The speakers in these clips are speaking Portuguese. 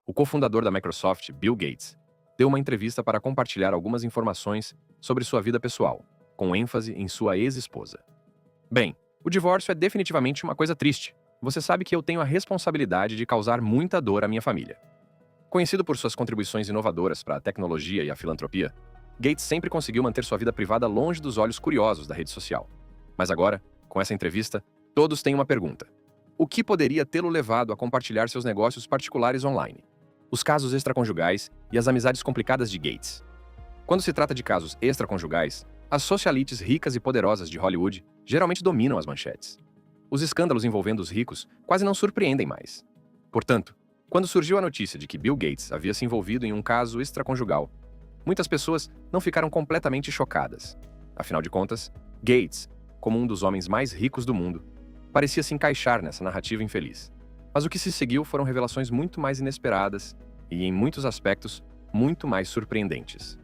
o cofundador da Microsoft, Bill Gates, deu uma entrevista para compartilhar algumas informações sobre sua vida pessoal, com ênfase em sua ex-esposa. Bem, o divórcio é definitivamente uma coisa triste. Você sabe que eu tenho a responsabilidade de causar muita dor à minha família. Conhecido por suas contribuições inovadoras para a tecnologia e a filantropia, Gates sempre conseguiu manter sua vida privada longe dos olhos curiosos da rede social. Mas agora, com essa entrevista, todos têm uma pergunta. O que poderia tê-lo levado a compartilhar seus negócios particulares online? Os casos extraconjugais e as amizades complicadas de Gates. Quando se trata de casos extraconjugais, as socialites ricas e poderosas de Hollywood geralmente dominam as manchetes. Os escândalos envolvendo os ricos quase não surpreendem mais. Portanto, quando surgiu a notícia de que Bill Gates havia se envolvido em um caso extraconjugal, muitas pessoas não ficaram completamente chocadas. Afinal de contas, Gates, como um dos homens mais ricos do mundo, parecia se encaixar nessa narrativa infeliz. Mas o que se seguiu foram revelações muito mais inesperadas e, em muitos aspectos, muito mais surpreendentes.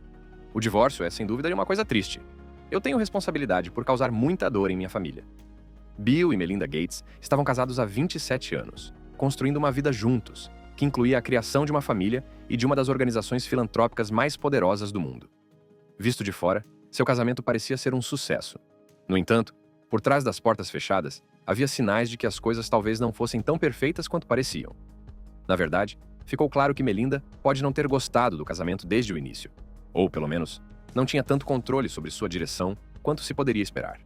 O divórcio é, sem dúvida, uma coisa triste. Eu tenho responsabilidade por causar muita dor em minha família. Bill e Melinda Gates estavam casados há 27 anos, construindo uma vida juntos, que incluía a criação de uma família e de uma das organizações filantrópicas mais poderosas do mundo. Visto de fora, seu casamento parecia ser um sucesso. No entanto, por trás das portas fechadas, havia sinais de que as coisas talvez não fossem tão perfeitas quanto pareciam. Na verdade, ficou claro que Melinda pode não ter gostado do casamento desde o início. Ou, pelo menos, não tinha tanto controle sobre sua direção quanto se poderia esperar.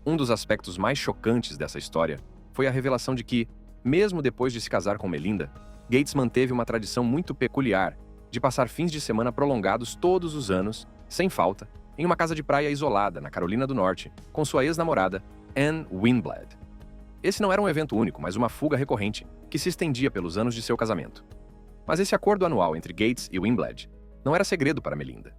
Um dos aspectos mais chocantes dessa história foi a revelação de que, mesmo depois de se casar com Melinda, Gates manteve uma tradição muito peculiar de passar fins de semana prolongados todos os anos, sem falta, em uma casa de praia isolada na Carolina do Norte, com sua ex-namorada, Ann Winblad. Esse não era um evento único, mas uma fuga recorrente, que se estendia pelos anos de seu casamento. Mas esse acordo anual entre Gates e Winblad não era segredo para Melinda.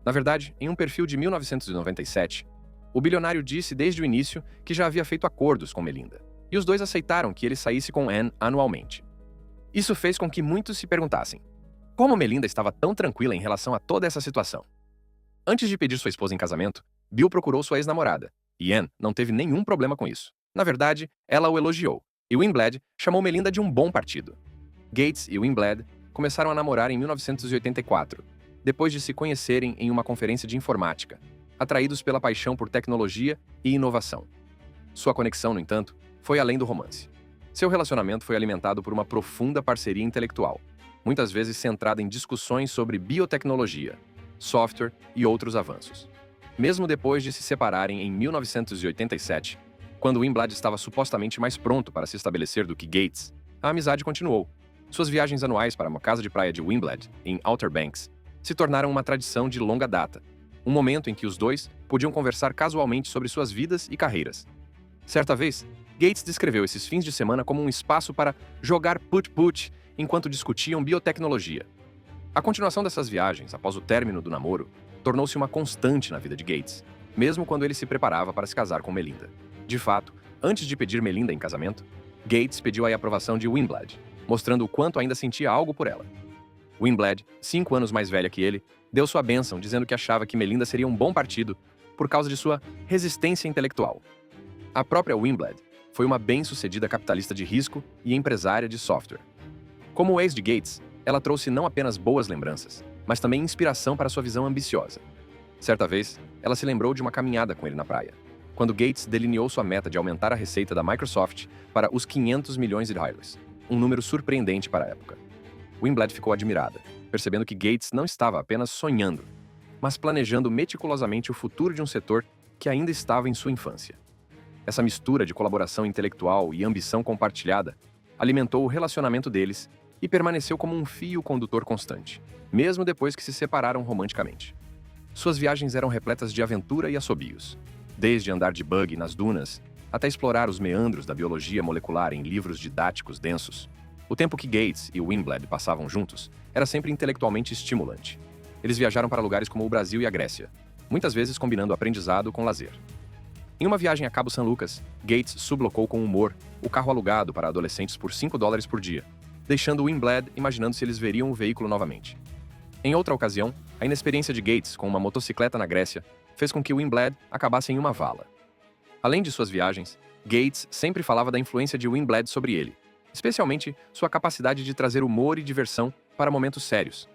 Na verdade, em um perfil de 1997, o bilionário disse desde o início que já havia feito acordos com Melinda, e os dois aceitaram que ele saísse com Ann anualmente. Isso fez com que muitos se perguntassem: como Melinda estava tão tranquila em relação a toda essa situação? Antes de pedir sua esposa em casamento, Bill procurou sua ex-namorada, e Ann não teve nenhum problema com isso. Na verdade, ela o elogiou, e Winblad chamou Melinda de um bom partido. Gates e Winblad começaram a namorar em 1984, depois de se conhecerem em uma conferência de informática, atraídos pela paixão por tecnologia e inovação. Sua conexão, no entanto, foi além do romance. Seu relacionamento foi alimentado por uma profunda parceria intelectual, muitas vezes centrada em discussões sobre biotecnologia, software e outros avanços. Mesmo depois de se separarem em 1987, quando Winblad estava supostamente mais pronto para se estabelecer do que Gates, a amizade continuou. Suas viagens anuais para uma casa de praia de Winblad, em Outer Banks, se tornaram uma tradição de longa data, um momento em que os dois podiam conversar casualmente sobre suas vidas e carreiras. Certa vez, Gates descreveu esses fins de semana como um espaço para jogar put-put enquanto discutiam biotecnologia. A continuação dessas viagens, após o término do namoro, tornou-se uma constante na vida de Gates, mesmo quando ele se preparava para se casar com Melinda. De fato, antes de pedir Melinda em casamento, Gates pediu a aprovação de Winblad, mostrando o quanto ainda sentia algo por ela. Winblad, 5 anos mais velha que ele, deu sua bênção dizendo que achava que Melinda seria um bom partido por causa de sua resistência intelectual. A própria Winblad foi uma bem-sucedida capitalista de risco e empresária de software. Como ex de Gates, ela trouxe não apenas boas lembranças, mas também inspiração para sua visão ambiciosa. Certa vez, ela se lembrou de uma caminhada com ele na praia, quando Gates delineou sua meta de aumentar a receita da Microsoft para os 500 milhões de dólares, um número surpreendente para a época. Winblad ficou admirada, percebendo que Gates não estava apenas sonhando, mas planejando meticulosamente o futuro de um setor que ainda estava em sua infância. Essa mistura de colaboração intelectual e ambição compartilhada alimentou o relacionamento deles e permaneceu como um fio condutor constante, mesmo depois que se separaram romanticamente. Suas viagens eram repletas de aventura e assobios, desde andar de buggy nas dunas até explorar os meandros da biologia molecular em livros didáticos densos. O tempo que Gates e Winblad passavam juntos era sempre intelectualmente estimulante. Eles viajaram para lugares como o Brasil e a Grécia, muitas vezes combinando aprendizado com lazer. Em uma viagem a Cabo San Lucas, Gates sublocou com humor o carro alugado para adolescentes por $5 por dia, deixando Winblad imaginando se eles veriam o veículo novamente. Em outra ocasião, a inexperiência de Gates com uma motocicleta na Grécia fez com que Winblad acabasse em uma vala. Além de suas viagens, Gates sempre falava da influência de Winblad sobre ele, especialmente sua capacidade de trazer humor e diversão para momentos sérios.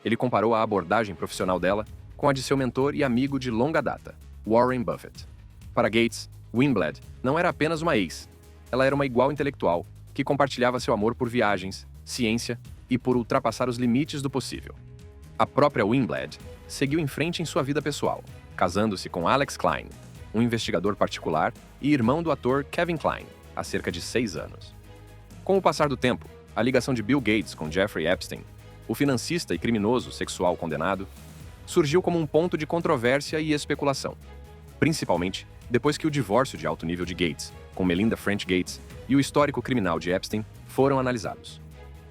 Ele comparou a abordagem profissional dela com a de seu mentor e amigo de longa data, Warren Buffett. Para Gates, Winblad não era apenas uma ex, ela era uma igual intelectual que compartilhava seu amor por viagens, ciência e por ultrapassar os limites do possível. A própria Winblad seguiu em frente em sua vida pessoal, casando-se com Alex Klein, um investigador particular e irmão do ator Kevin Kline, há cerca de 6 anos. Com o passar do tempo, a ligação de Bill Gates com Jeffrey Epstein, o financista e criminoso sexual condenado, surgiu como um ponto de controvérsia e especulação, principalmente depois que o divórcio de alto nível de Gates, com Melinda French Gates, e o histórico criminal de Epstein foram analisados.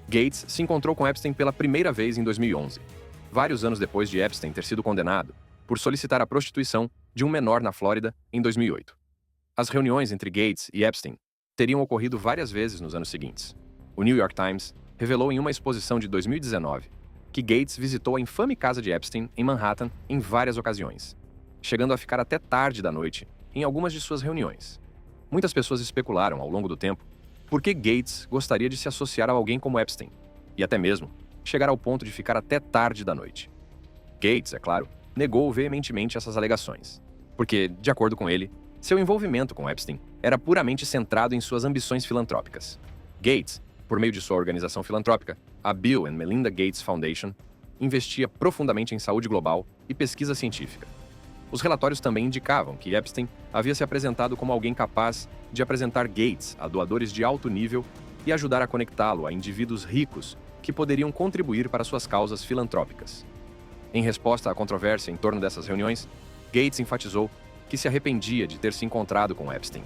Gates se encontrou com Epstein pela primeira vez em 2011, vários anos depois de Epstein ter sido condenado por solicitar a prostituição de um menor na Flórida em 2008. As reuniões entre Gates e Epstein teriam ocorrido várias vezes nos anos seguintes. O New York Times revelou em uma exposição de 2019 que Gates visitou a infame casa de Epstein em Manhattan em várias ocasiões, chegando a ficar até tarde da noite em algumas de suas reuniões. Muitas pessoas especularam ao longo do tempo por que Gates gostaria de se associar a alguém como Epstein, e até mesmo chegar ao ponto de ficar até tarde da noite. Gates, é claro, negou veementemente essas alegações, porque, de acordo com ele, seu envolvimento com Epstein era puramente centrado em suas ambições filantrópicas. Gates, por meio de sua organização filantrópica, a Bill and Melinda Gates Foundation, investia profundamente em saúde global e pesquisa científica. Os relatórios também indicavam que Epstein havia se apresentado como alguém capaz de apresentar Gates a doadores de alto nível e ajudar a conectá-lo a indivíduos ricos que poderiam contribuir para suas causas filantrópicas. Em resposta à controvérsia em torno dessas reuniões, Gates enfatizou que se arrependia de ter se encontrado com Epstein.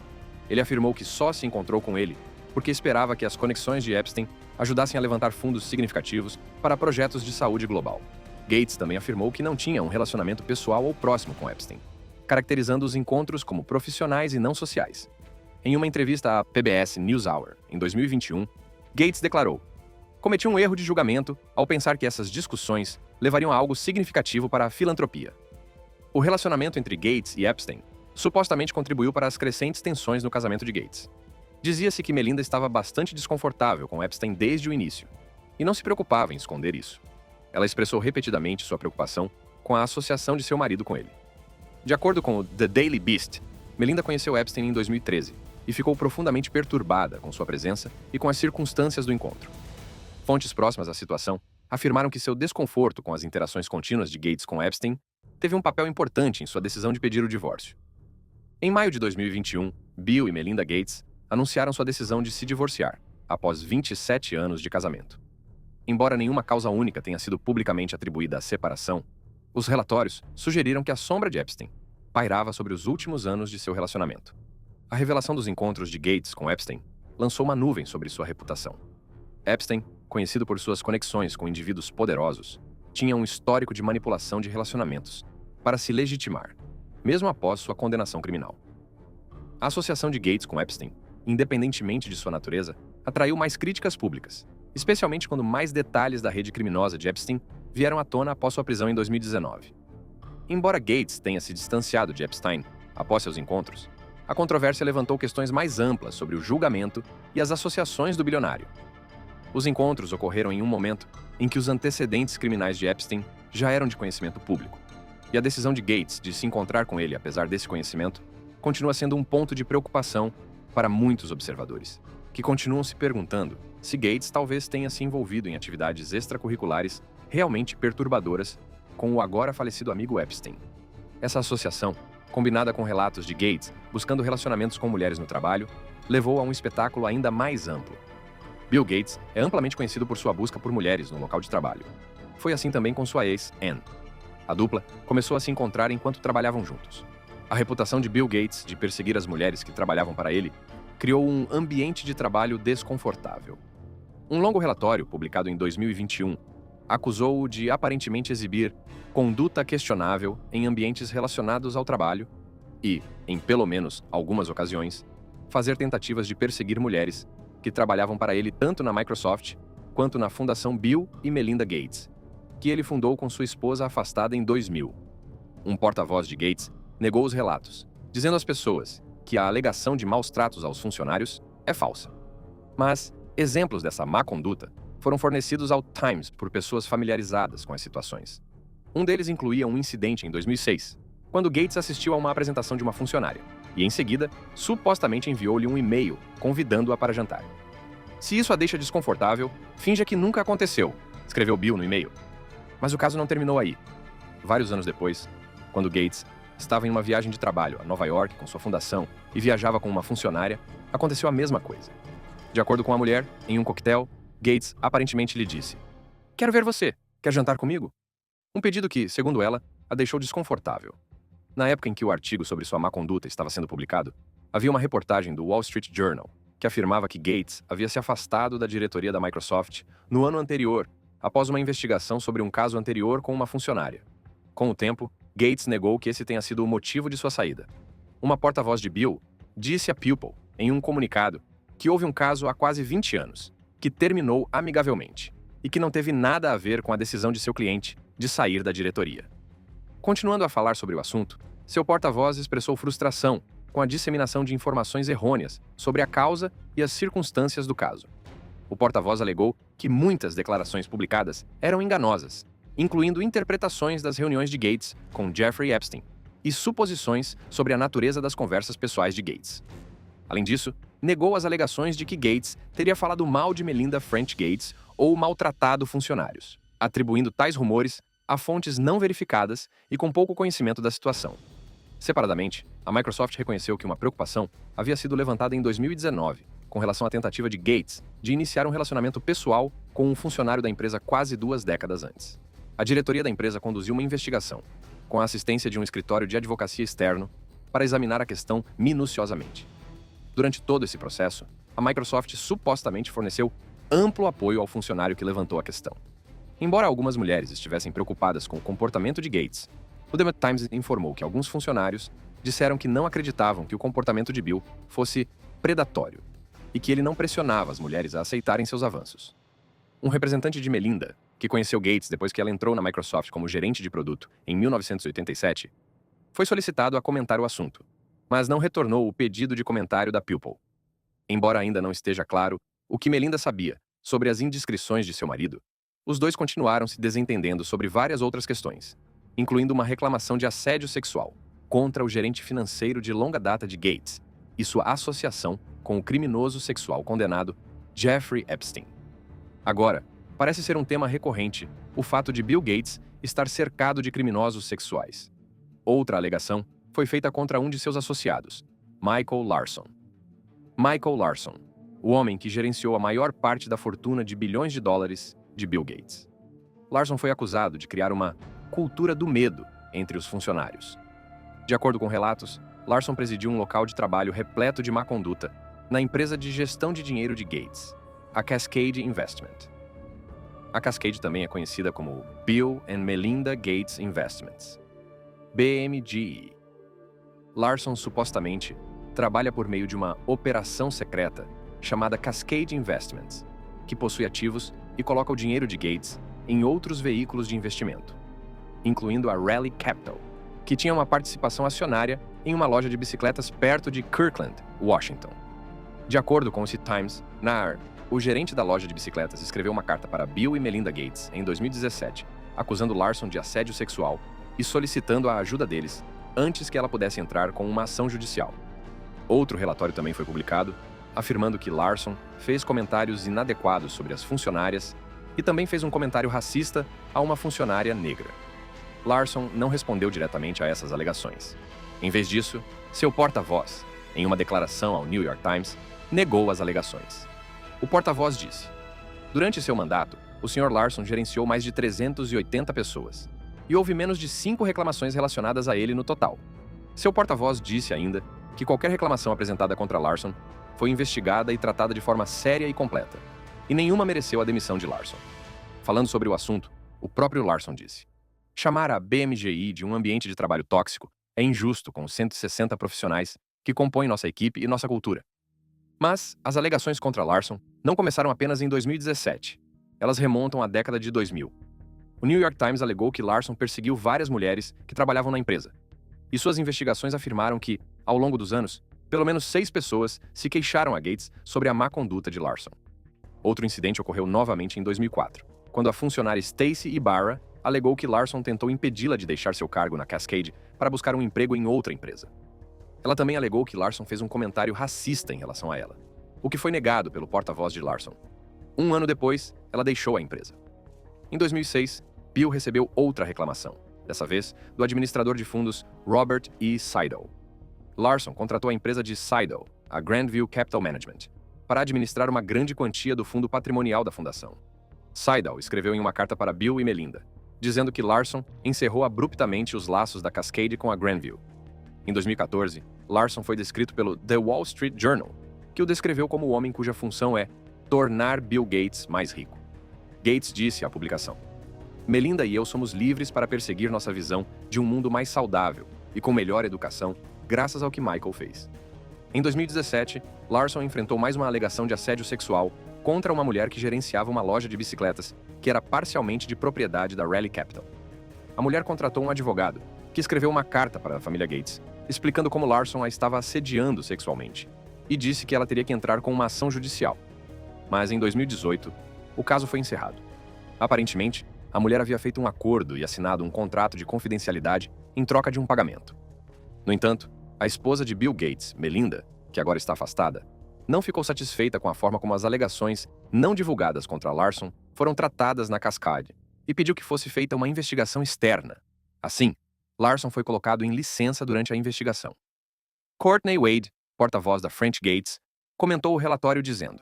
Ele afirmou que só se encontrou com ele porque esperava que as conexões de Epstein ajudassem a levantar fundos significativos para projetos de saúde global. Gates também afirmou que não tinha um relacionamento pessoal ou próximo com Epstein, caracterizando os encontros como profissionais e não sociais. Em uma entrevista à PBS NewsHour, em 2021, Gates declarou: "Cometi um erro de julgamento ao pensar que essas discussões levariam a algo significativo para a filantropia." O relacionamento entre Gates e Epstein supostamente contribuiu para as crescentes tensões no casamento de Gates. Dizia-se que Melinda estava bastante desconfortável com Epstein desde o início, e não se preocupava em esconder isso. Ela expressou repetidamente sua preocupação com a associação de seu marido com ele. De acordo com o The Daily Beast, Melinda conheceu Epstein em 2013 e ficou profundamente perturbada com sua presença e com as circunstâncias do encontro. Fontes próximas à situação afirmaram que seu desconforto com as interações contínuas de Gates com Epstein teve um papel importante em sua decisão de pedir o divórcio. Em maio de 2021, Bill e Melinda Gates anunciaram sua decisão de se divorciar, após 27 anos de casamento. Embora nenhuma causa única tenha sido publicamente atribuída à separação, os relatórios sugeriram que a sombra de Epstein pairava sobre os últimos anos de seu relacionamento. A revelação dos encontros de Gates com Epstein lançou uma nuvem sobre sua reputação. Epstein, conhecido por suas conexões com indivíduos poderosos, tinha um histórico de manipulação de relacionamentos para se legitimar, mesmo após sua condenação criminal. A associação de Gates com Epstein, independentemente de sua natureza, atraiu mais críticas públicas, especialmente quando mais detalhes da rede criminosa de Epstein vieram à tona após sua prisão em 2019. Embora Gates tenha se distanciado de Epstein após seus encontros, a controvérsia levantou questões mais amplas sobre o julgamento e as associações do bilionário. Os encontros ocorreram em um momento em que os antecedentes criminais de Epstein já eram de conhecimento público, e a decisão de Gates de se encontrar com ele apesar desse conhecimento continua sendo um ponto de preocupação para muitos observadores, que continuam se perguntando se Gates talvez tenha se envolvido em atividades extracurriculares realmente perturbadoras com o agora falecido amigo Epstein. Essa associação, combinada com relatos de Gates buscando relacionamentos com mulheres no trabalho, levou a um espetáculo ainda mais amplo. Bill Gates é amplamente conhecido por sua busca por mulheres no local de trabalho. Foi assim também com sua ex, Anne. A dupla começou a se encontrar enquanto trabalhavam juntos. A reputação de Bill Gates de perseguir as mulheres que trabalhavam para ele criou um ambiente de trabalho desconfortável. Um longo relatório, publicado em 2021, acusou-o de aparentemente exibir conduta questionável em ambientes relacionados ao trabalho e, em pelo menos algumas ocasiões, fazer tentativas de perseguir mulheres que trabalhavam para ele tanto na Microsoft quanto na Fundação Bill e Melinda Gates, que ele fundou com sua esposa afastada em 2000. Um porta-voz de Gates negou os relatos, dizendo às pessoas que a alegação de maus tratos aos funcionários é falsa. Mas Exemplos dessa má conduta foram fornecidos ao Times por pessoas familiarizadas com as situações. Um deles incluía um incidente em 2006, quando Gates assistiu a uma apresentação de uma funcionária e, em seguida, supostamente enviou-lhe um e-mail convidando-a para jantar. "Se isso a deixa desconfortável, finja que nunca aconteceu", escreveu Bill no e-mail. Mas o caso não terminou aí. Vários anos depois, quando Gates estava em uma viagem de trabalho a Nova York com sua fundação e viajava com uma funcionária, aconteceu a mesma coisa. De acordo com a mulher, em um coquetel, Gates aparentemente lhe disse: "Quero ver você. Quer jantar comigo?" Um pedido que, segundo ela, a deixou desconfortável. Na época em que o artigo sobre sua má conduta estava sendo publicado, havia uma reportagem do Wall Street Journal que afirmava que Gates havia se afastado da diretoria da Microsoft no ano anterior, após uma investigação sobre um caso anterior com uma funcionária. Com o tempo, Gates negou que esse tenha sido o motivo de sua saída. Uma porta-voz de Bill disse a People, em um comunicado, que houve um caso há quase 20 anos, que terminou amigavelmente, e que não teve nada a ver com a decisão de seu cliente de sair da diretoria. Continuando a falar sobre o assunto, seu porta-voz expressou frustração com a disseminação de informações errôneas sobre a causa e as circunstâncias do caso. O porta-voz alegou que muitas declarações publicadas eram enganosas, incluindo interpretações das reuniões de Gates com Jeffrey Epstein e suposições sobre a natureza das conversas pessoais de Gates. Além disso, negou as alegações de que Gates teria falado mal de Melinda French Gates ou maltratado funcionários, atribuindo tais rumores a fontes não verificadas e com pouco conhecimento da situação. Separadamente, a Microsoft reconheceu que uma preocupação havia sido levantada em 2019, com relação à tentativa de Gates de iniciar um relacionamento pessoal com um funcionário da empresa quase 2 décadas antes. A diretoria da empresa conduziu uma investigação, com a assistência de um escritório de advocacia externo, para examinar a questão minuciosamente. Durante todo esse processo, a Microsoft supostamente forneceu amplo apoio ao funcionário que levantou a questão. Embora algumas mulheres estivessem preocupadas com o comportamento de Gates, o The Times informou que alguns funcionários disseram que não acreditavam que o comportamento de Bill fosse predatório e que ele não pressionava as mulheres a aceitarem seus avanços. Um representante de Melinda, que conheceu Gates depois que ela entrou na Microsoft como gerente de produto em 1987, foi solicitado a comentar o assunto, mas não retornou o pedido de comentário da People. Embora ainda não esteja claro o que Melinda sabia sobre as indiscrições de seu marido, os dois continuaram se desentendendo sobre várias outras questões, incluindo uma reclamação de assédio sexual contra o gerente financeiro de longa data de Gates e sua associação com o criminoso sexual condenado Jeffrey Epstein. Agora, parece ser um tema recorrente o fato de Bill Gates estar cercado de criminosos sexuais. Outra alegação foi feita contra um de seus associados, Michael Larson. Michael Larson, o homem que gerenciou a maior parte da fortuna de bilhões de dólares de Bill Gates. Larson foi acusado de criar uma cultura do medo entre os funcionários. De acordo com relatos, Larson presidiu um local de trabalho repleto de má conduta na empresa de gestão de dinheiro de Gates, a Cascade Investment. A Cascade também é conhecida como Bill and Melinda Gates Investments, BMGE. Larson supostamente trabalha por meio de uma operação secreta chamada Cascade Investments, que possui ativos e coloca o dinheiro de Gates em outros veículos de investimento, incluindo a Raleigh Capital, que tinha uma participação acionária em uma loja de bicicletas perto de Kirkland, Washington. De acordo com o Times, o gerente da loja de bicicletas escreveu uma carta para Bill e Melinda Gates em 2017, acusando Larson de assédio sexual e solicitando a ajuda deles antes que ela pudesse entrar com uma ação judicial. Outro relatório também foi publicado, afirmando que Larson fez comentários inadequados sobre as funcionárias e também fez um comentário racista a uma funcionária negra. Larson não respondeu diretamente a essas alegações. Em vez disso, seu porta-voz, em uma declaração ao New York Times, negou as alegações. O porta-voz disse: "Durante seu mandato, o Sr. Larson gerenciou mais de 380 pessoas, e houve menos de 5 reclamações relacionadas a ele no total." Seu porta-voz disse ainda que qualquer reclamação apresentada contra Larson foi investigada e tratada de forma séria e completa, e nenhuma mereceu a demissão de Larson. Falando sobre o assunto, o próprio Larson disse: "Chamar a BMGI de um ambiente de trabalho tóxico é injusto com os 160 profissionais que compõem nossa equipe e nossa cultura." Mas as alegações contra Larson não começaram apenas em 2017. Elas remontam à década de 2000. O New York Times alegou que Larson perseguiu várias mulheres que trabalhavam na empresa. E suas investigações afirmaram que, ao longo dos anos, pelo menos 6 pessoas se queixaram a Gates sobre a má conduta de Larson. Outro incidente ocorreu novamente em 2004, quando a funcionária Stacey Ibarra alegou que Larson tentou impedi-la de deixar seu cargo na Cascade para buscar um emprego em outra empresa. Ela também alegou que Larson fez um comentário racista em relação a ela, o que foi negado pelo porta-voz de Larson. Um ano depois, ela deixou a empresa. Em 2006, Bill recebeu outra reclamação, dessa vez do administrador de fundos Robert E. Seidel. Larson contratou a empresa de Seidel, a Grandview Capital Management, para administrar uma grande quantia do fundo patrimonial da fundação. Seidel escreveu em uma carta para Bill e Melinda, dizendo que Larson encerrou abruptamente os laços da Cascade com a Grandview. Em 2014, Larson foi descrito pelo The Wall Street Journal, que o descreveu como o homem cuja função é tornar Bill Gates mais rico. Gates disse à publicação: "Melinda e eu somos livres para perseguir nossa visão de um mundo mais saudável e com melhor educação, graças ao que Michael fez." Em 2017, Larson enfrentou mais uma alegação de assédio sexual contra uma mulher que gerenciava uma loja de bicicletas que era parcialmente de propriedade da Raleigh Capital. A mulher contratou um advogado, que escreveu uma carta para a família Gates, explicando como Larson a estava assediando sexualmente, e disse que ela teria que entrar com uma ação judicial. Mas em 2018, o caso foi encerrado. Aparentemente, a mulher havia feito um acordo e assinado um contrato de confidencialidade em troca de um pagamento. No entanto, a esposa de Bill Gates, Melinda, que agora está afastada, não ficou satisfeita com a forma como as alegações não divulgadas contra Larson foram tratadas na Cascade e pediu que fosse feita uma investigação externa. Assim, Larson foi colocado em licença durante a investigação. Courtney Wade, porta-voz da French Gates, comentou o relatório dizendo: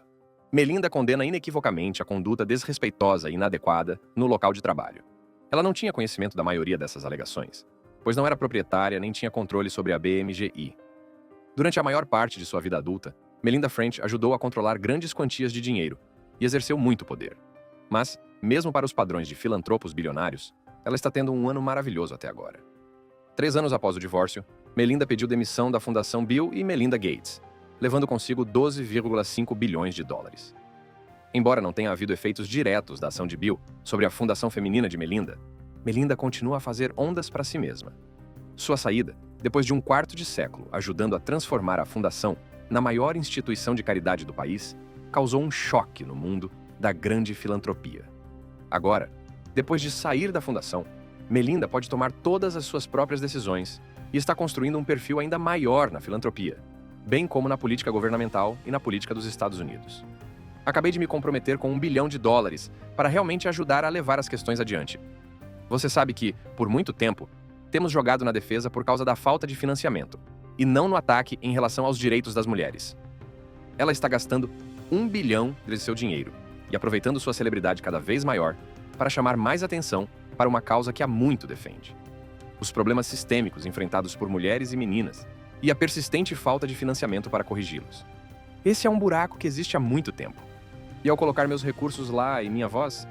"Melinda condena inequivocamente a conduta desrespeitosa e inadequada no local de trabalho. Ela não tinha conhecimento da maioria dessas alegações, pois não era proprietária nem tinha controle sobre a BMGI. Durante a maior parte de sua vida adulta, Melinda French ajudou a controlar grandes quantias de dinheiro e exerceu muito poder. Mas, mesmo para os padrões de filantropos bilionários, ela está tendo um ano maravilhoso até agora." 3 anos após o divórcio, Melinda pediu demissão da Fundação Bill e Melinda Gates, levando consigo 12,5 bilhões de dólares. Embora não tenha havido efeitos diretos da ação de Bill sobre a Fundação Feminina de Melinda, Melinda continua a fazer ondas para si mesma. Sua saída, depois de um quarto de século ajudando a transformar a Fundação na maior instituição de caridade do país, causou um choque no mundo da grande filantropia. Agora, depois de sair da Fundação, Melinda pode tomar todas as suas próprias decisões e está construindo um perfil ainda maior na filantropia, bem como na política governamental e na política dos Estados Unidos. "Acabei de me comprometer com $1 bilhão para realmente ajudar a levar as questões adiante. Você sabe que, por muito tempo, temos jogado na defesa por causa da falta de financiamento, e não no ataque em relação aos direitos das mulheres. Ela está gastando $1 bilhão de seu dinheiro e aproveitando sua celebridade cada vez maior para chamar mais atenção para uma causa que há muito defende: os problemas sistêmicos enfrentados por mulheres e meninas e a persistente falta de financiamento para corrigi-los. Esse é um buraco que existe há muito tempo. E ao colocar meus recursos lá e minha voz,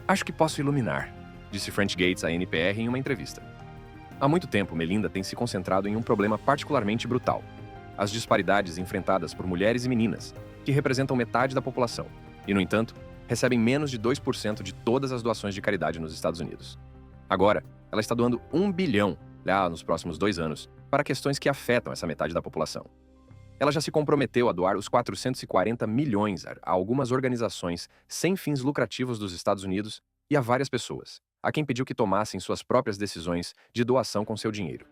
acho que posso iluminar", disse French Gates à NPR em uma entrevista. Há muito tempo, Melinda tem se concentrado em um problema particularmente brutal: as disparidades enfrentadas por mulheres e meninas, que representam metade da população, e, no entanto, recebem menos de 2% de todas as doações de caridade nos Estados Unidos. Agora, ela está doando $1 bilhão nos próximos 2 anos para questões que afetam essa metade da população. Ela já se comprometeu a doar os 440 milhões a algumas organizações sem fins lucrativos dos Estados Unidos e a várias pessoas, a quem pediu que tomassem suas próprias decisões de doação com seu dinheiro.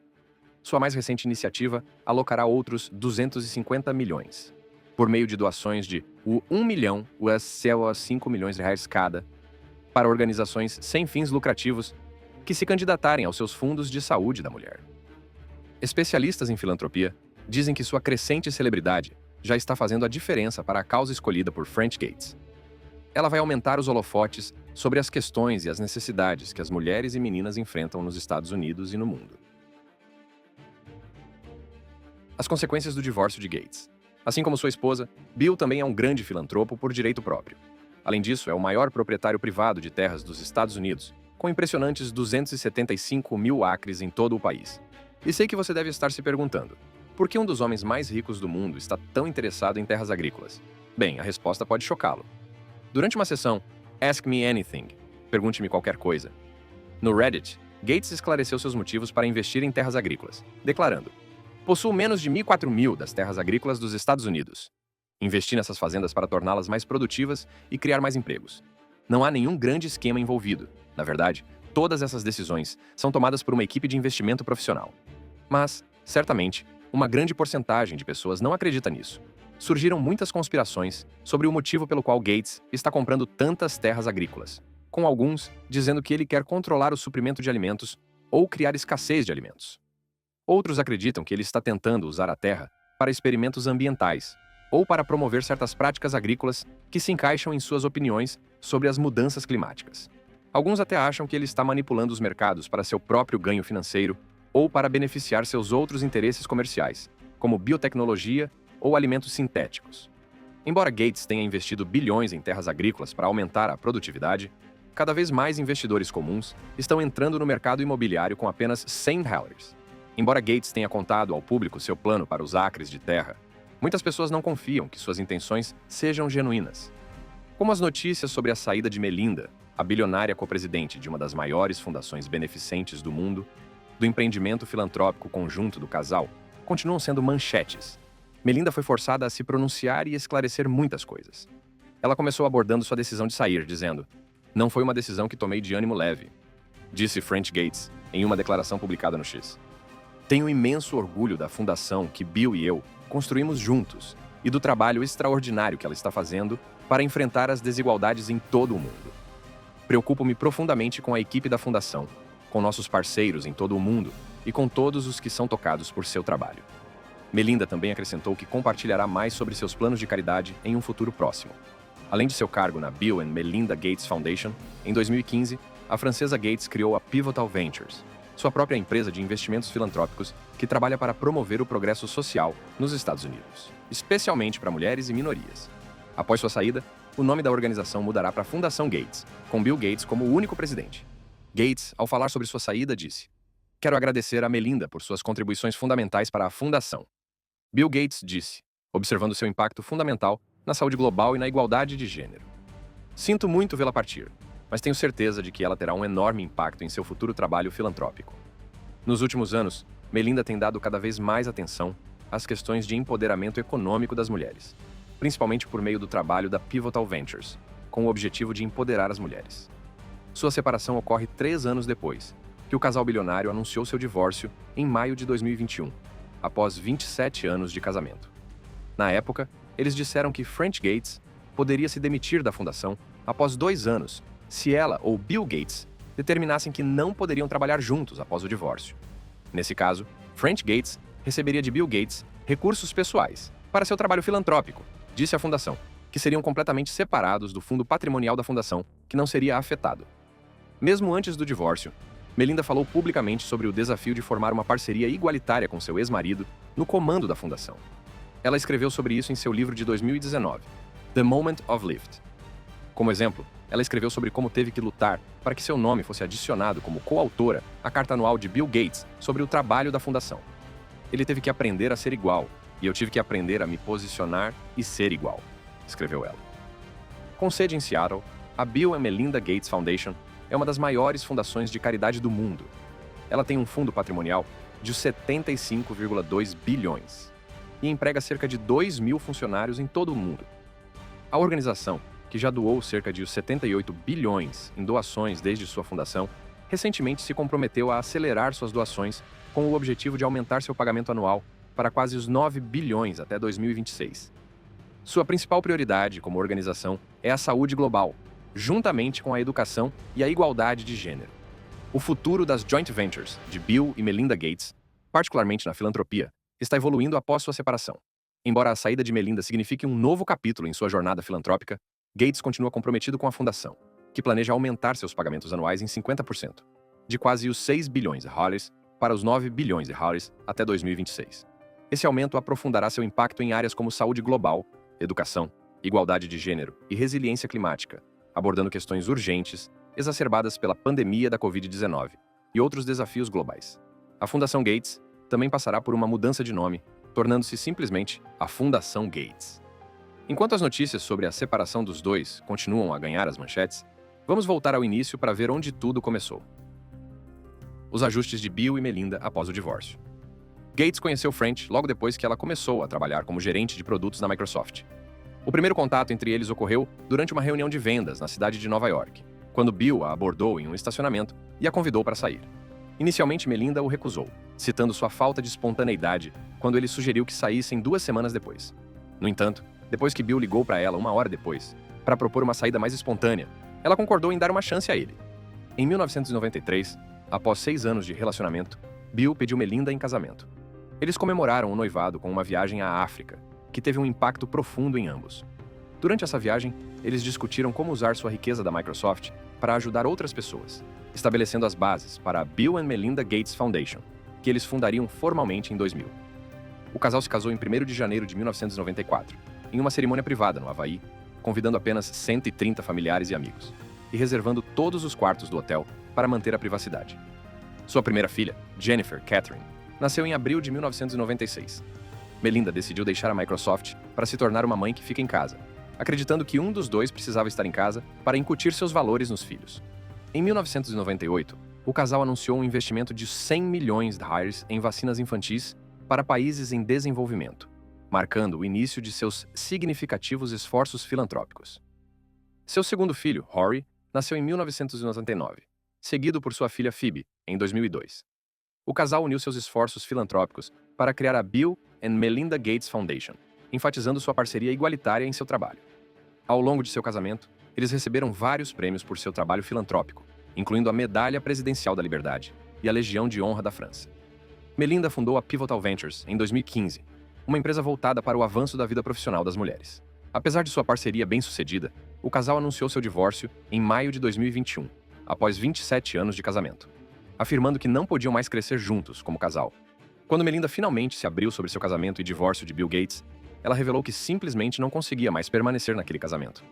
Sua mais recente iniciativa alocará outros 250 milhões, por meio de doações de $1 milhão a $5 milhões cada, para organizações sem fins lucrativos que se candidatarem aos seus fundos de saúde da mulher. Especialistas em filantropia dizem que sua crescente celebridade já está fazendo a diferença para a causa escolhida por French Gates. Ela vai aumentar os holofotes sobre as questões e as necessidades que as mulheres e meninas enfrentam nos Estados Unidos e no mundo. As consequências do divórcio de Gates. Assim como sua esposa, Bill também é um grande filantropo por direito próprio. Além disso, é o maior proprietário privado de terras dos Estados Unidos, com impressionantes 275 mil acres em todo o país. E sei que você deve estar se perguntando: por que um dos homens mais ricos do mundo está tão interessado em terras agrícolas? Bem, a resposta pode chocá-lo. Durante uma sessão Ask Me Anything, pergunte-me qualquer coisa, no Reddit, Gates esclareceu seus motivos para investir em terras agrícolas, declarando: "Possuo menos de 1.400 das terras agrícolas dos Estados Unidos. investir nessas fazendas para torná-las mais produtivas e criar mais empregos. Não há nenhum grande esquema envolvido. Na verdade, todas essas decisões são tomadas por uma equipe de investimento profissional. Mas, certamente, uma grande porcentagem de pessoas não acredita nisso. Surgiram muitas conspirações sobre o motivo pelo qual Gates está comprando tantas terras agrícolas, com alguns dizendo que ele quer controlar o suprimento de alimentos ou criar escassez de alimentos. Outros acreditam que ele está tentando usar a terra para experimentos ambientais ou para promover certas práticas agrícolas que se encaixam em suas opiniões sobre as mudanças climáticas. Alguns até acham que ele está manipulando os mercados para seu próprio ganho financeiro ou para beneficiar seus outros interesses comerciais, como biotecnologia ou alimentos sintéticos. Embora Gates tenha investido bilhões em terras agrícolas para aumentar a produtividade, cada vez mais investidores comuns estão entrando no mercado imobiliário com apenas $100. Embora Gates tenha contado ao público seu plano para os acres de terra, muitas pessoas não confiam que suas intenções sejam genuínas. Como as notícias sobre a saída de Melinda, a bilionária copresidente de uma das maiores fundações beneficentes do mundo, do empreendimento filantrópico conjunto do casal, continuam sendo manchetes. Melinda foi forçada a se pronunciar e esclarecer muitas coisas. Ela começou abordando sua decisão de sair, dizendo: "Não foi uma decisão que tomei de ânimo leve", disse French Gates em uma declaração publicada no X. "Tenho imenso orgulho da fundação que Bill e eu construímos juntos e do trabalho extraordinário que ela está fazendo para enfrentar as desigualdades em todo o mundo. Preocupo-me profundamente com a equipe da fundação, com nossos parceiros em todo o mundo e com todos os que são tocados por seu trabalho." Melinda também acrescentou que compartilhará mais sobre seus planos de caridade em um futuro próximo. Além de seu cargo na Bill and Melinda Gates Foundation, em 2015, a francesa Gates criou a Pivotal Ventures, sua própria empresa de investimentos filantrópicos que trabalha para promover o progresso social nos Estados Unidos, especialmente para mulheres e minorias. Após sua saída, o nome da organização mudará para Fundação Gates, com Bill Gates como o único presidente. Gates, ao falar sobre sua saída, disse: "Quero agradecer a Melinda por suas contribuições fundamentais para a fundação." Bill Gates disse, observando seu impacto fundamental na saúde global e na igualdade de gênero: "Sinto muito vê-la partir, mas tenho certeza de que ela terá um enorme impacto em seu futuro trabalho filantrópico." Nos últimos anos, Melinda tem dado cada vez mais atenção às questões de empoderamento econômico das mulheres, principalmente por meio do trabalho da Pivotal Ventures, com o objetivo de empoderar as mulheres. Sua separação ocorre 3 anos depois que o casal bilionário anunciou seu divórcio em maio de 2021, após 27 anos de casamento. Na época, eles disseram que French Gates poderia se demitir da fundação após 2 anos se ela ou Bill Gates determinassem que não poderiam trabalhar juntos após o divórcio. Nesse caso, French Gates receberia de Bill Gates recursos pessoais para seu trabalho filantrópico, disse a fundação, que seriam completamente separados do fundo patrimonial da fundação, que não seria afetado. Mesmo antes do divórcio, Melinda falou publicamente sobre o desafio de formar uma parceria igualitária com seu ex-marido no comando da fundação. Ela escreveu sobre isso em seu livro de 2019, The Moment of Lift. Como exemplo, ela escreveu sobre como teve que lutar para que seu nome fosse adicionado como coautora à carta anual de Bill Gates sobre o trabalho da fundação. "Ele teve que aprender a ser igual, e eu tive que aprender a me posicionar e ser igual", escreveu ela. Com sede em Seattle, a Bill and Melinda Gates Foundation é uma das maiores fundações de caridade do mundo. Ela tem um fundo patrimonial de 75,2 bilhões e emprega cerca de 2.000 funcionários em todo o mundo. A organização, que já doou cerca de 78 bilhões em doações desde sua fundação, recentemente se comprometeu a acelerar suas doações com o objetivo de aumentar seu pagamento anual para quase os 9 bilhões até 2026. Sua principal prioridade como organização é a saúde global, juntamente com a educação e a igualdade de gênero. O futuro das joint ventures de Bill e Melinda Gates, particularmente na filantropia, está evoluindo após sua separação. Embora a saída de Melinda signifique um novo capítulo em sua jornada filantrópica, Gates continua comprometido com a fundação, que planeja aumentar seus pagamentos anuais em 50%, de quase os 6 bilhões de dólares para os 9 bilhões de dólares até 2026. Esse aumento aprofundará seu impacto em áreas como saúde global, educação, igualdade de gênero e resiliência climática, abordando questões urgentes, exacerbadas pela pandemia da Covid-19 e outros desafios globais. A Fundação Gates também passará por uma mudança de nome, tornando-se simplesmente a Fundação Gates. Enquanto as notícias sobre a separação dos dois continuam a ganhar as manchetes, vamos voltar ao início para ver onde tudo começou. Os ajustes de Bill e Melinda após o divórcio. Gates conheceu French logo depois que ela começou a trabalhar como gerente de produtos na Microsoft. O primeiro contato entre eles ocorreu durante uma reunião de vendas na cidade de Nova York, quando Bill a abordou em um estacionamento e a convidou para sair. Inicialmente, Melinda o recusou, citando sua falta de espontaneidade quando ele sugeriu que saíssem 2 semanas depois. No entanto, depois que Bill ligou para ela 1 hora depois, para propor uma saída mais espontânea, ela concordou em dar uma chance a ele. Em 1993, após 6 anos de relacionamento, Bill pediu Melinda em casamento. Eles comemoraram o noivado com uma viagem à África, que teve um impacto profundo em ambos. Durante essa viagem, eles discutiram como usar sua riqueza da Microsoft para ajudar outras pessoas, estabelecendo as bases para a Bill and Melinda Gates Foundation, que eles fundariam formalmente em 2000. O casal se casou em 1º de janeiro de 1994, em uma cerimônia privada no Havaí, convidando apenas 130 familiares e amigos, e reservando todos os quartos do hotel para manter a privacidade. Sua primeira filha, Jennifer Catherine, nasceu em abril de 1996. Melinda decidiu deixar a Microsoft para se tornar uma mãe que fica em casa, acreditando que um dos dois precisava estar em casa para incutir seus valores nos filhos. Em 1998, o casal anunciou um investimento de 100 milhões de reais em vacinas infantis para países em desenvolvimento, marcando o início de seus significativos esforços filantrópicos. Seu segundo filho, Rory, nasceu em 1999, seguido por sua filha Phoebe, em 2002. O casal uniu seus esforços filantrópicos para criar a Bill and Melinda Gates Foundation, enfatizando sua parceria igualitária em seu trabalho. Ao longo de seu casamento, eles receberam vários prêmios por seu trabalho filantrópico, incluindo a Medalha Presidencial da Liberdade e a Legião de Honra da França. Melinda fundou a Pivotal Ventures em 2015, uma empresa voltada para o avanço da vida profissional das mulheres. Apesar de sua parceria bem-sucedida, o casal anunciou seu divórcio em maio de 2021, após 27 anos de casamento, afirmando que não podiam mais crescer juntos como casal. Quando Melinda finalmente se abriu sobre seu casamento e divórcio de Bill Gates, ela revelou que simplesmente não conseguia mais permanecer naquele casamento.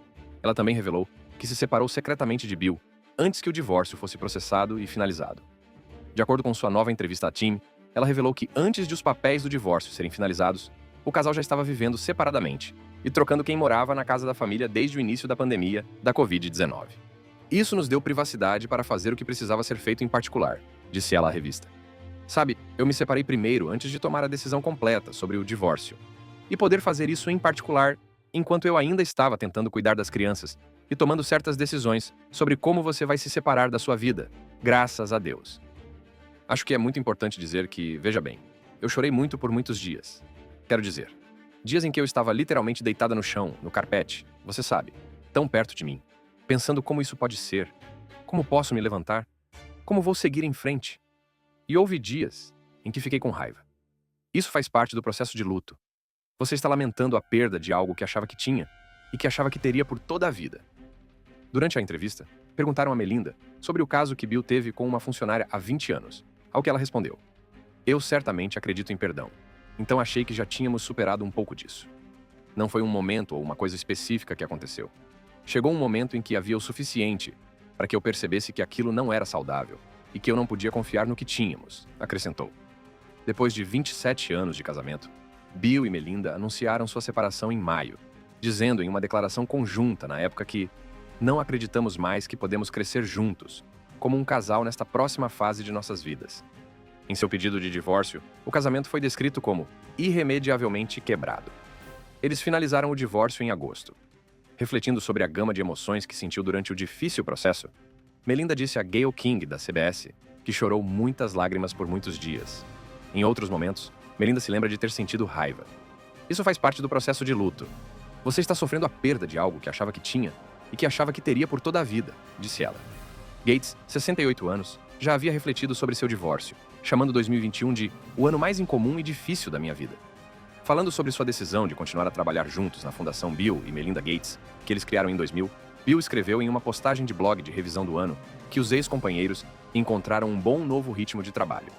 Ela também revelou que se separou secretamente de Bill antes que o divórcio fosse processado e finalizado. De acordo com sua nova entrevista à Time, ela revelou que antes de os papéis do divórcio serem finalizados, o casal já estava vivendo separadamente e trocando quem morava na casa da família desde o início da pandemia da Covid-19. Isso nos deu privacidade para fazer o que precisava ser feito em particular, disse ela à revista. Sabe, eu me separei primeiro antes de tomar a decisão completa sobre o divórcio. E poder fazer isso em particular enquanto eu ainda estava tentando cuidar das crianças e tomando certas decisões sobre como você vai se separar da sua vida, graças a Deus. Acho que é muito importante dizer que, veja bem, eu chorei muito por muitos dias. Quero dizer, dias em que eu estava literalmente deitada no chão, no carpete, você sabe, tão perto de mim, pensando como isso pode ser, como posso me levantar, como vou seguir em frente. E houve dias em que fiquei com raiva. Isso faz parte do processo de luto. Você está lamentando a perda de algo que achava que tinha e que achava que teria por toda a vida. Durante a entrevista, perguntaram a Melinda sobre o caso que Bill teve com uma funcionária há 20 anos, ao que ela respondeu: "Eu certamente acredito em perdão, então achei que já tínhamos superado um pouco disso. Não foi um momento ou uma coisa específica que aconteceu. Chegou um momento em que havia o suficiente para que eu percebesse que aquilo não era saudável e que eu não podia confiar no que tínhamos", acrescentou. Depois de 27 anos de casamento, Bill e Melinda anunciaram sua separação em maio, dizendo em uma declaração conjunta na época que não acreditamos mais que podemos crescer juntos, como um casal nesta próxima fase de nossas vidas. Em seu pedido de divórcio, o casamento foi descrito como irremediavelmente quebrado. Eles finalizaram o divórcio em agosto. Refletindo sobre a gama de emoções que sentiu durante o difícil processo, Melinda disse a Gayle King, da CBS, que chorou muitas lágrimas por muitos dias. Em outros momentos, Melinda se lembra de ter sentido raiva. Isso faz parte do processo de luto. Você está sofrendo a perda de algo que achava que tinha e que achava que teria por toda a vida, disse ela. Gates, 68 anos, já havia refletido sobre seu divórcio, chamando 2021 de o ano mais incomum e difícil da minha vida. Falando sobre sua decisão de continuar a trabalhar juntos na Fundação Bill e Melinda Gates, que eles criaram em 2000, Bill escreveu em uma postagem de blog de revisão do ano que os ex-companheiros encontraram um bom novo ritmo de trabalho.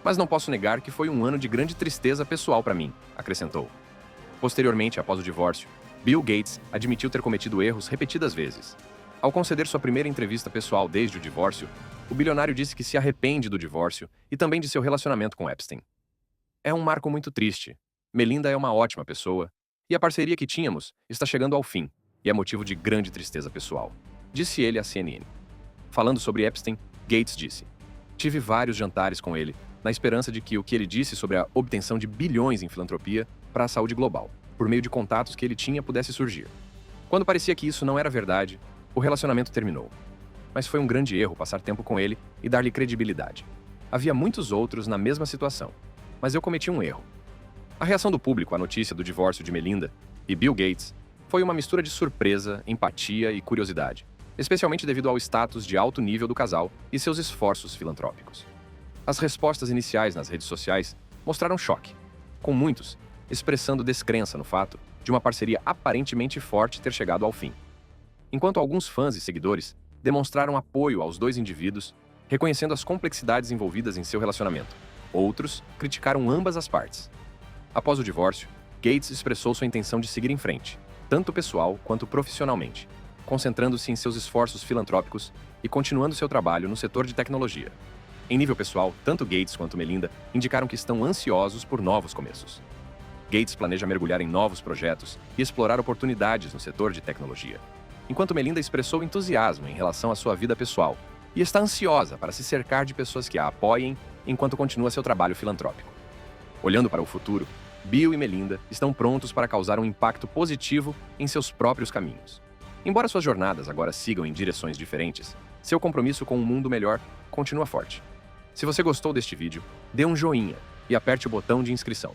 "Mas não posso negar que foi um ano de grande tristeza pessoal para mim", acrescentou. Posteriormente, após o divórcio, Bill Gates admitiu ter cometido erros repetidas vezes. Ao conceder sua primeira entrevista pessoal desde o divórcio, o bilionário disse que se arrepende do divórcio e também de seu relacionamento com Epstein. "É um marco muito triste. Melinda é uma ótima pessoa, e a parceria que tínhamos está chegando ao fim, e é motivo de grande tristeza pessoal", disse ele à CNN. Falando sobre Epstein, Gates disse: "Tive vários jantares com ele, na esperança de que o que ele disse sobre a obtenção de bilhões em filantropia para a saúde global por meio de contatos que ele tinha, pudesse surgir. Quando parecia que isso não era verdade, o relacionamento terminou. Mas foi um grande erro passar tempo com ele e dar-lhe credibilidade. Havia muitos outros na mesma situação, mas eu cometi um erro. A reação do público à notícia do divórcio de Melinda e Bill Gates foi uma mistura de surpresa, empatia e curiosidade, especialmente devido ao status de alto nível do casal e seus esforços filantrópicos. As respostas iniciais nas redes sociais mostraram choque, com muitos expressando descrença no fato de uma parceria aparentemente forte ter chegado ao fim. Enquanto alguns fãs e seguidores demonstraram apoio aos dois indivíduos, reconhecendo as complexidades envolvidas em seu relacionamento, outros criticaram ambas as partes. Após o divórcio, Gates expressou sua intenção de seguir em frente, tanto pessoal quanto profissionalmente, concentrando-se em seus esforços filantrópicos e continuando seu trabalho no setor de tecnologia. Em nível pessoal, tanto Gates quanto Melinda indicaram que estão ansiosos por novos começos. Gates planeja mergulhar em novos projetos e explorar oportunidades no setor de tecnologia, enquanto Melinda expressou entusiasmo em relação à sua vida pessoal e está ansiosa para se cercar de pessoas que a apoiem enquanto continua seu trabalho filantrópico. Olhando para o futuro, Bill e Melinda estão prontos para causar um impacto positivo em seus próprios caminhos. Embora suas jornadas agora sigam em direções diferentes, seu compromisso com um mundo melhor continua forte. Se você gostou deste vídeo, dê um joinha e aperte o botão de inscrição.